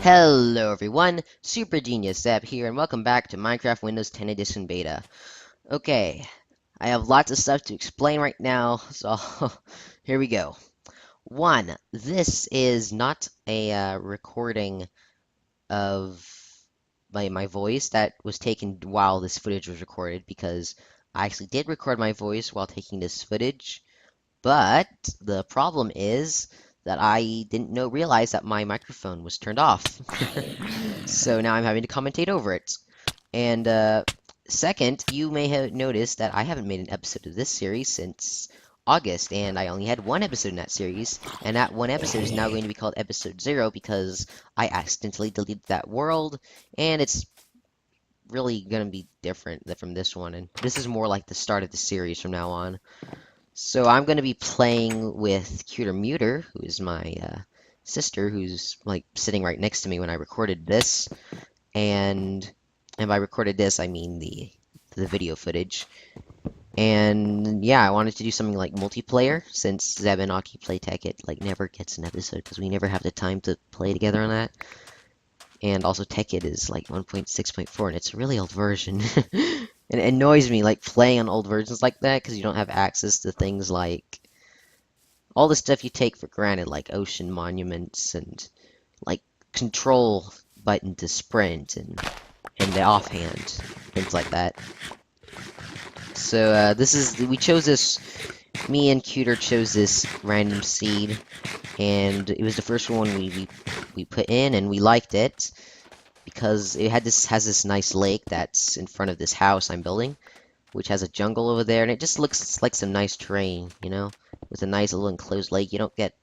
Hello everyone, Super Genius Zeb here, and welcome back to Minecraft Windows 10 Edition Beta. Okay, I have lots of stuff to explain right now, so here we go. One, this is not a recording of my voice that was taken while this footage was recorded, because I actually did record my voice while taking this footage, but the problem is that I didn't realize that my microphone was turned off. So now I'm having to commentate over it. And second, you may have noticed that I haven't made an episode of this series since August, and I only had one episode in that series, and that one episode is now going to be called Episode 0 because I accidentally deleted that world, and it's really going to be different from this one, and this is more like the start of the series from now on. So I'm going to be playing with Cuter Muter, who is my sister, who's like sitting right next to me when I recorded this. And by recorded this, I mean the video footage. And yeah, I wanted to do something like multiplayer, since Zeb and Aki play Tekkit like never gets an episode because we never have the time to play together on that. And also Tekkit is like 1.6.4 and it's a really old version. And it annoys me like playing on old versions like that because you don't have access to things like all the stuff you take for granted, like ocean monuments and like control button to sprint and the offhand, things like that. So we chose this, me and Cuter chose this random seed, and it was the first one we put in, and we liked it because it has this nice lake that's in front of this house I'm building, which has a jungle over there, and it just looks like some nice terrain, you know, with a nice little enclosed lake. You don't get,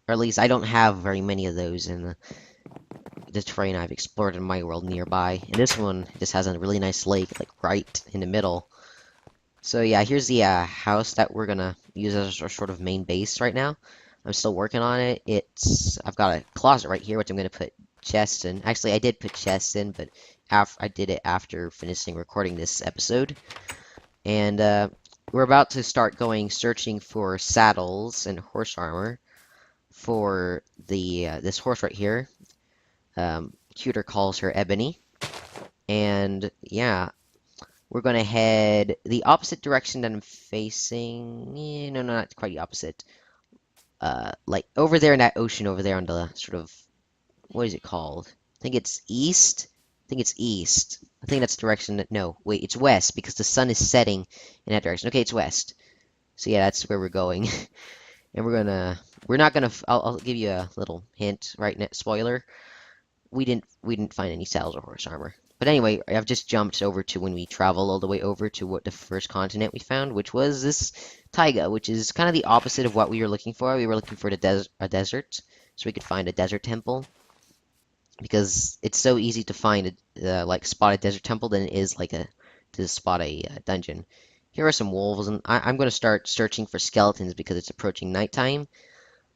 or at least I don't have very many of those in the terrain I've explored in my world nearby. And this one just has a really nice lake, like right in the middle. So yeah, here's the house that we're gonna use as our sort of main base right now. I'm still working on it. I've got a closet right here, which I'm gonna put chests in. Actually, I did put chests in, but I did it after finishing recording this episode. And we're about to start going searching for saddles and horse armor for this horse right here. Cuter calls her Ebony. And yeah, we're going to head the opposite direction that I'm facing. No, not quite the opposite. Like over there in that ocean over there on the sort of, what is it called? I think it's east. I think it's east. I think that's the direction that, no, wait, it's west because the sun is setting in that direction. Okay, it's west. So yeah, that's where we're going. And we're not gonna, I'll give you a little hint right now, spoiler. We didn't find any saddles or horse armor. But anyway, I've just jumped over to when we travel all the way over to what the first continent we found, which was this taiga, which is kind of the opposite of what we were looking for. We were looking for a desert, so we could find a desert temple, because it's so easy to find like spot a desert temple than it is like to spot a dungeon. Here are some wolves, and I'm going to start searching for skeletons because it's approaching nighttime,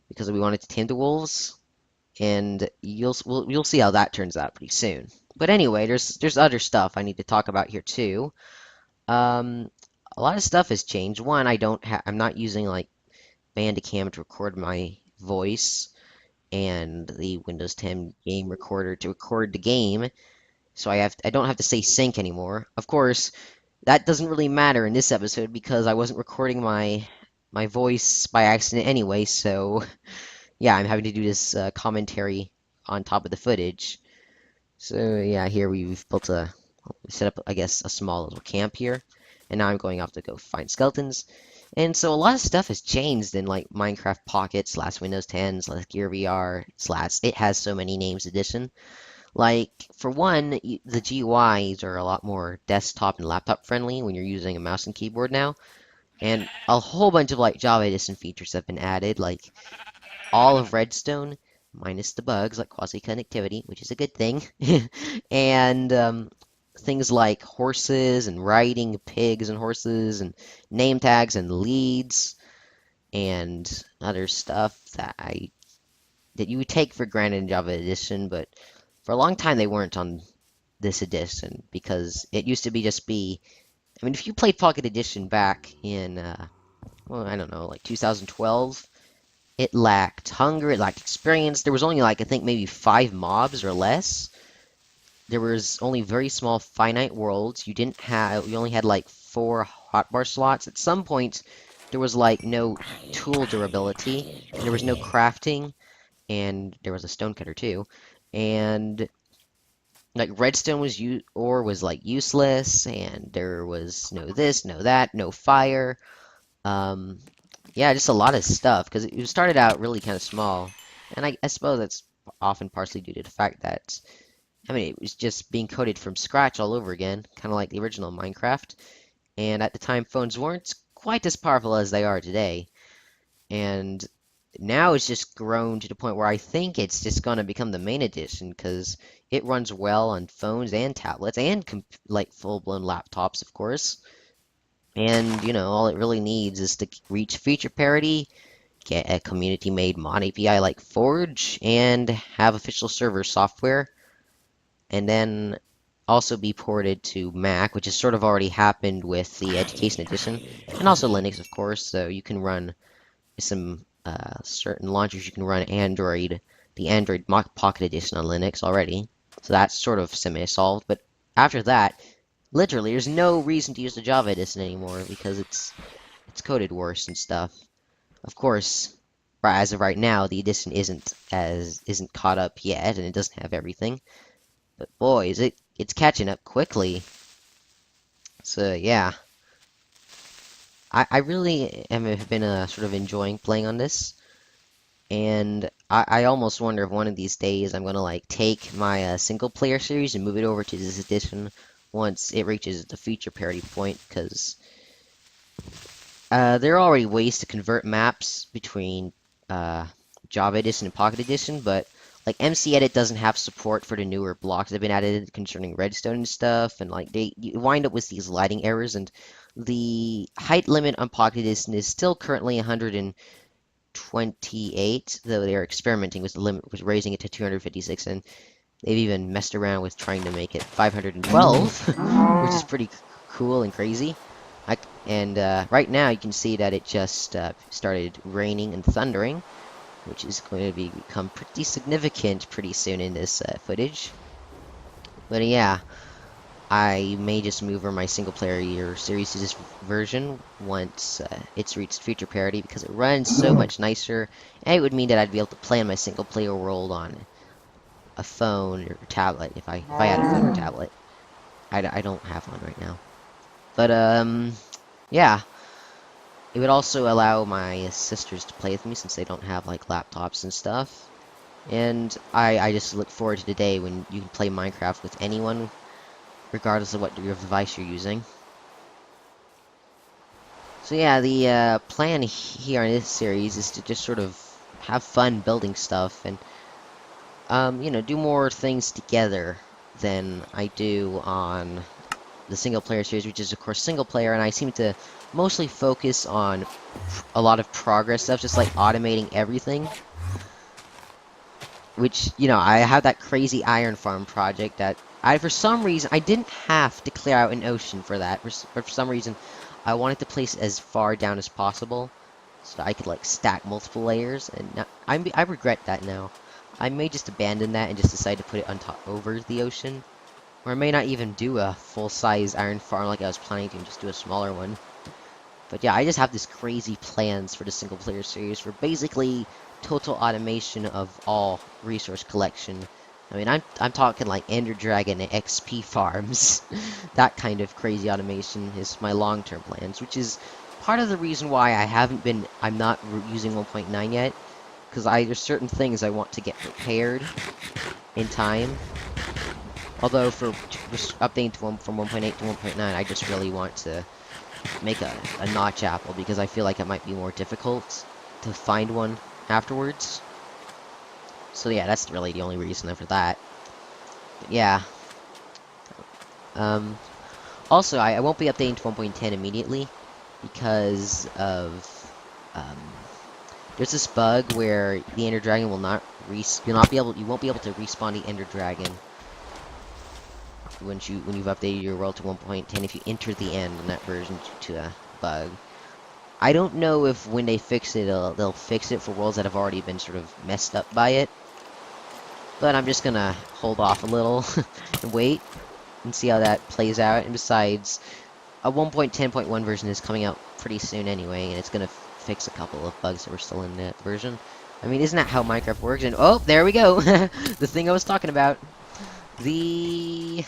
because we wanted to tame the wolves, and you'll see how that turns out pretty soon. But anyway, there's other stuff I need to talk about here too. Um, a lot of stuff has changed. One, I'm not using like Bandicam to record my voice and the Windows 10 game recorder to record the game, so I don't have to say sync anymore. Of course, that doesn't really matter in this episode because I wasn't recording my voice by accident anyway. So yeah, I'm having to do this commentary on top of the footage. So yeah, here we've set up, I guess, a small little camp here, and now I'm going off to go find skeletons. And so a lot of stuff has changed in like Minecraft Pocket / Windows 10 / Gear VR / it has so many names edition. Like for one, the GUIs are a lot more desktop and laptop friendly when you're using a mouse and keyboard now, and a whole bunch of like Java edition features have been added, like all of Redstone, minus the bugs like quasi-connectivity, which is a good thing, and things like horses and riding pigs and horses and name tags and leads and other stuff that you would take for granted in Java Edition, but for a long time they weren't on this edition because it used to be. I mean, if you played Pocket Edition back in, well, I don't know, like 2012. it lacked hunger, it lacked experience. There was only like I think maybe 5 mobs or less. There was only very small finite worlds. You only had like 4 hotbar slots. At some point, there was like no tool durability, and there was no crafting, and there was a stonecutter too. And like redstone was like useless, and there was no this, no that, no fire. Um, yeah, just a lot of stuff because it started out really kind of small, and I suppose that's often partially due to the fact that I mean, it was just being coded from scratch all over again, kind of like the original Minecraft. And at the time, phones weren't quite as powerful as they are today. And now it's just grown to the point where I think it's just going to become the main edition because it runs well on phones and tablets and like full-blown laptops, of course. And, all it really needs is to reach feature parity, get a community-made mod API like Forge, and have official server software and then also be ported to Mac, which has sort of already happened with the Education Edition, and also Linux, of course. So you can run some certain launchers. You can run the Android Pocket Edition on Linux already. So that's sort of semi-solved. But after that, literally, there's no reason to use the Java Edition anymore because it's coded worse and stuff. Of course, as of right now, the edition isn't caught up yet, and it doesn't have everything. But boy, it's catching up quickly. So yeah, I really have been sort of enjoying playing on this, and I almost wonder if one of these days I'm gonna like take my single player series and move it over to this edition once it reaches the feature parity point, because there are already ways to convert maps between Java Edition and Pocket Edition, but like MC Edit doesn't have support for the newer blocks that have been added concerning redstone and stuff, and like you wind up with these lighting errors, and the height limit on Pocket Edition is still currently 128, though they are experimenting with the limit, with raising it to 256, and they've even messed around with trying to make it 512, which is pretty cool and crazy. Right now you can see that it just started raining and thundering, which is going to become pretty significant pretty soon in this footage. But yeah, I may just move over my single player series to this version once it's reached feature parity because it runs so much nicer, and it would mean that I'd be able to play on my single player world on a phone or tablet if I had a phone or tablet. I don't have one right now. But yeah. It would also allow my sisters to play with me since they don't have like laptops and stuff. And I just look forward to the day when you can play Minecraft with anyone, regardless of what your device you're using. So yeah, the plan here in this series is to just sort of have fun building stuff and, do more things together than I do on the single player series, which is of course single player, and I seem to mostly focus on a lot of progress stuff, just like automating everything. Which, I have that crazy iron farm project that for some reason, I didn't have to clear out an ocean for that. But for some reason, I wanted to place it as far down as possible so that I could, like, stack multiple layers. And now, I regret that now. I may just abandon that and just decide to put it on top over the ocean. Or I may not even do a full-size iron farm like I was planning to, and just do a smaller one. But yeah, I just have this crazy plans for the single-player series for basically total automation of all resource collection. I mean, I'm talking like Ender Dragon and XP farms. That kind of crazy automation is my long-term plans, which is part of the reason why I'm not using 1.9 yet, because there's certain things I want to get prepared in time. Although for updating from 1.8 to 1.9, I just really want to make a notch apple because I feel like it might be more difficult to find one afterwards. So yeah, that's really the only reason for that. But yeah. Also, I won't be updating to 1.10 immediately because of there's this bug where the Ender Dragon will not you won't be able to respawn the Ender Dragon when you've updated your world to 1.10 if you enter the end in that version due to a bug. I don't know if when they fix it, they'll fix it for worlds that have already been sort of messed up by it. But I'm just gonna hold off a little and wait and see how that plays out. And besides, a 1.10.1 version is coming out pretty soon anyway, and it's gonna fix a couple of bugs that were still in that version. I mean, isn't that how Minecraft works? And oh, there we go, the thing I was talking about, the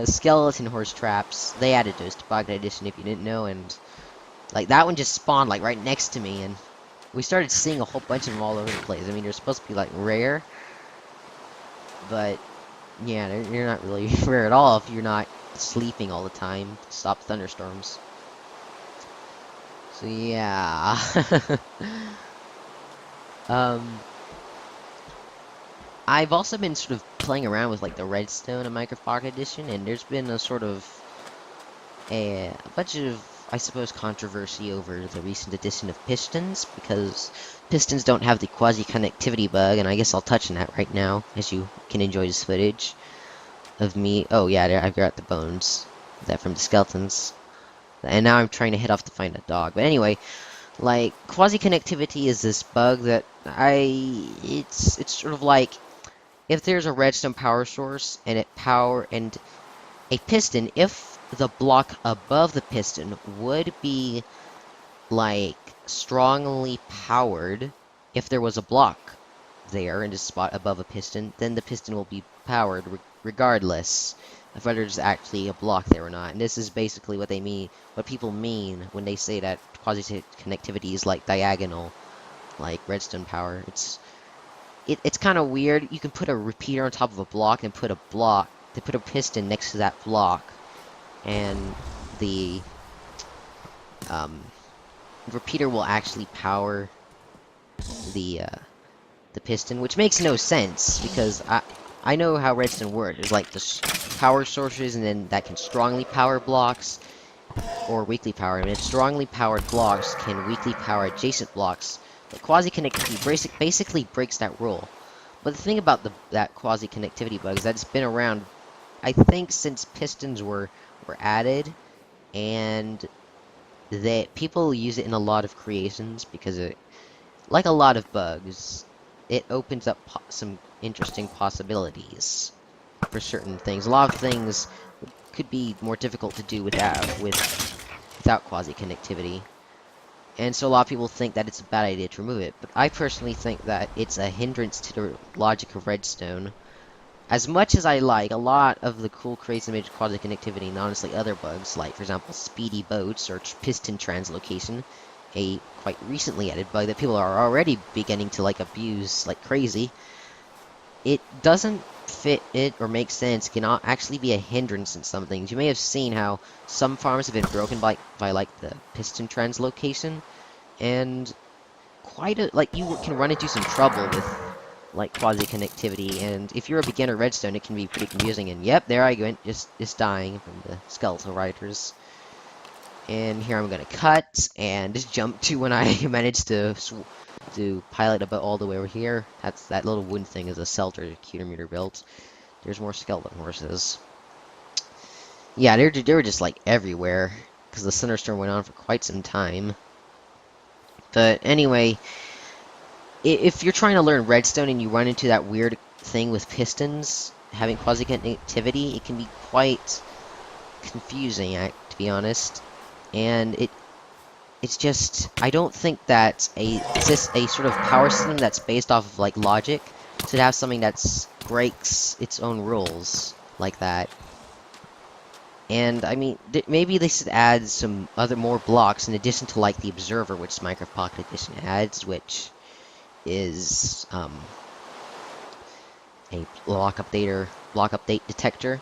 skeleton horse traps. They added those to Pocket Edition if you didn't know, and like that one just spawned like right next to me, and we started seeing a whole bunch of them all over the place. I mean, they're supposed to be like rare, but yeah, they're not really rare at all if you're not sleeping all the time to stop thunderstorms. So yeah. um, I've also been sort of playing around with like the redstone in Minecraft Pocket Edition, and there's been a sort of a bunch of, I suppose, controversy over the recent addition of pistons, because pistons don't have the quasi-connectivity bug, and I guess I'll touch on that right now, as you can enjoy this footage of me. Oh yeah, there, I've got the bones. That from the skeletons. And now I'm trying to head off to find a dog. But anyway, like, quasi-connectivity is this bug that it's sort of like, if there's a redstone power source, and and a piston, if the block above the piston would be, like, strongly powered, if there was a block there in a spot above a piston, then the piston will be powered regardless of whether there's actually a block there or not. And this is basically what they mean, what people mean when they say that quasi-connectivity is like diagonal, like redstone power. It's kind of weird. You can put a repeater on top of a block and put a piston next to that block, and the repeater will actually power the piston, which makes no sense because I know how redstone works. There's like the power sources, and then that can strongly power blocks or weakly power. And strongly powered blocks can weakly power adjacent blocks. But quasi-connectivity basically breaks that rule. But the thing about that quasi-connectivity bug is that it's been around, I think, since pistons were added, and that people use it in a lot of creations because it, like a lot of bugs, it opens up some interesting possibilities for certain things. A lot of things could be more difficult to do without quasi-connectivity. And so a lot of people think that it's a bad idea to remove it, but I personally think that it's a hindrance to the logic of redstone. As much as I like a lot of the cool creates and major quasi-connectivity, and honestly other bugs, like for example speedy boats or piston translocation, a quite recently added bug that people are already beginning to like abuse like crazy, it doesn't fit it or make sense. It cannot actually be a hindrance in some things. You may have seen how some farms have been broken by like the piston translocation, and like you can run into some trouble with like quasi-connectivity, and if you're a beginner redstone, it can be pretty confusing. And yep, there I went, just dying from the skeletal riders. And here I'm gonna cut and just jump to when I managed to pilot about all the way over here. That little wooden thing is a Celter cuter meter built. There's more skeleton horses. Yeah, they were just like everywhere because the thunderstorm went on for quite some time. But anyway, if you're trying to learn redstone and you run into that weird thing with pistons having quasi-connectivity, it can be quite confusing, to be honest. And it's just, I don't think that a sort of power system that's based off of like logic should have something that breaks its own rules like that. And I mean, maybe they should add some more blocks in addition to like the observer, which Minecraft Pocket Edition adds, which is a block update detector.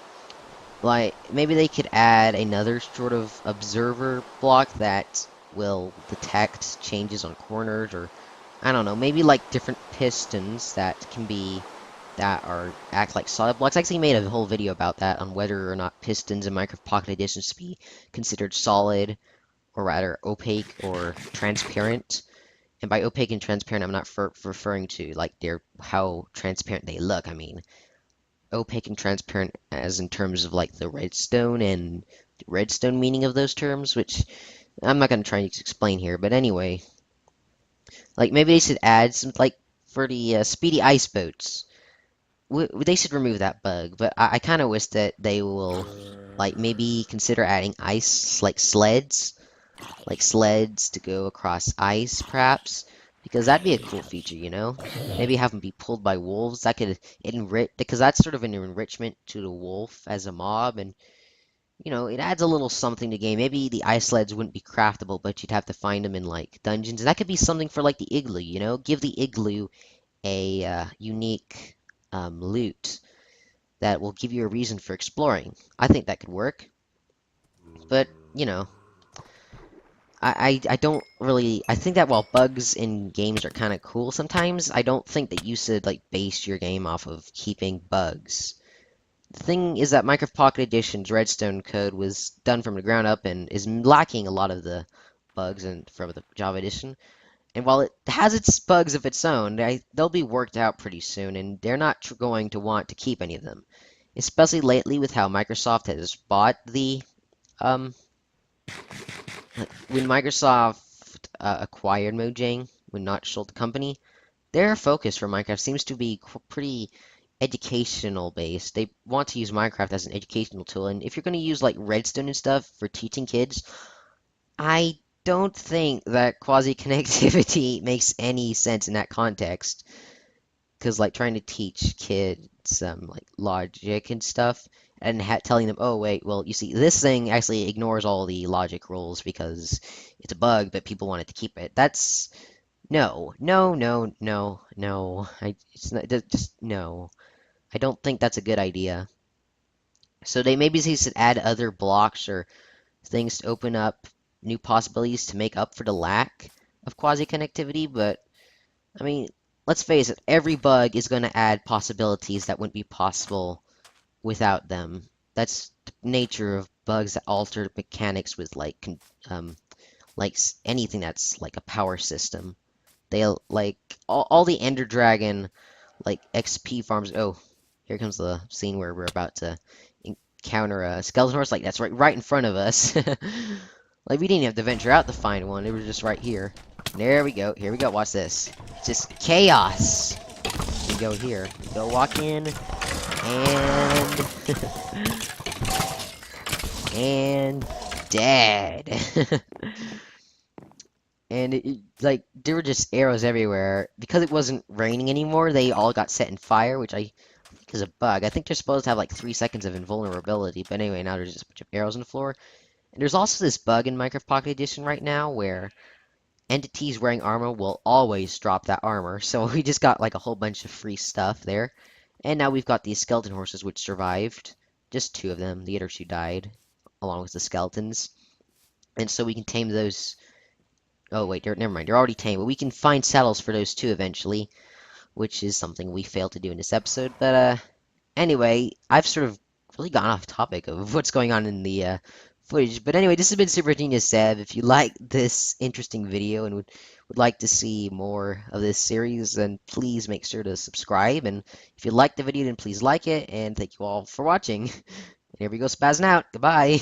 Like, maybe they could add another sort of observer block that will detect changes on corners, or I don't know, maybe like different pistons that act like solid blocks. I actually made a whole video about that, on whether or not pistons in Minecraft Pocket Edition should be considered solid, or rather opaque or transparent. And by opaque and transparent, I'm not referring to like how transparent they look. I mean opaque and transparent as in terms of like the redstone and redstone meaning of those terms, which I'm not gonna try to explain here, but anyway, like maybe they should add some like for the speedy ice boats. They should remove that bug, but I kind of wish that they will like maybe consider adding ice like sleds to go across ice, perhaps, because that'd be a cool feature, you know? Maybe have them be pulled by wolves. That could enrich because that's sort of an enrichment to the wolf as a mob, and it adds a little something to the game. Maybe the ice sleds wouldn't be craftable, but you'd have to find them in like dungeons. And that could be something for like the igloo, you know? Give the igloo a unique loot that will give you a reason for exploring. I think that could work, but I don't really. I think that while bugs in games are kind of cool sometimes, I don't think that you should like base your game off of keeping bugs. The thing is that Minecraft Pocket Edition's Redstone code was done from the ground up and is lacking a lot of the bugs from the Java Edition. And while it has its bugs of its own, they'll be worked out pretty soon, and they're not going to want to keep any of them. Especially lately with how Microsoft has bought the um when Microsoft acquired Mojang, when not sold the company, their focus for Minecraft seems to be pretty educational based. They want to use Minecraft as an educational tool, and if you're going to use like Redstone and stuff for teaching kids, I don't think that quasi-connectivity makes any sense in that context. Because like trying to teach kids like logic and stuff, and telling them, oh wait, well you see this thing actually ignores all the logic rules because it's a bug, but people wanted to keep it. That's no, no, no, no, no. It's not just no. I don't think that's a good idea. So they should add other blocks or things to open up new possibilities to make up for the lack of quasi connectivity, but I mean, let's face it, every bug is going to add possibilities that wouldn't be possible without them. That's the nature of bugs that alter mechanics with anything that's like a power system. They'll like all the Ender Dragon like XP farms. Oh, here comes the scene where we're about to encounter a skeleton horse. Like that's right in front of us. Like we didn't have to venture out to find one. It was just right here. There we go. Here we go. Watch this. It's just chaos. We go here. We go walk in and and dead. And like there were just arrows everywhere because it wasn't raining anymore. They all got set in fire, which I think is a bug. I think they're supposed to have like 3 seconds of invulnerability, but anyway, now there's just a bunch of arrows on the floor. And there's also this bug in Minecraft Pocket Edition right now where entities wearing armor will always drop that armor. So we just got like a whole bunch of free stuff there. And now we've got these skeleton horses which survived. Just two of them. The other two died along with the skeletons. And so we can tame those. Oh wait, never mind. They're already tamed, but we can find saddles for those two eventually, which is something we failed to do in this episode. But anyway, I've sort of really gone off topic of what's going on in the footage. But anyway, this has been Super Genius Seb. If you like this interesting video and would like to see more of this series, then please make sure to subscribe. And if you like the video, then please like it. And thank you all for watching. And here we go, spazzing out. Goodbye.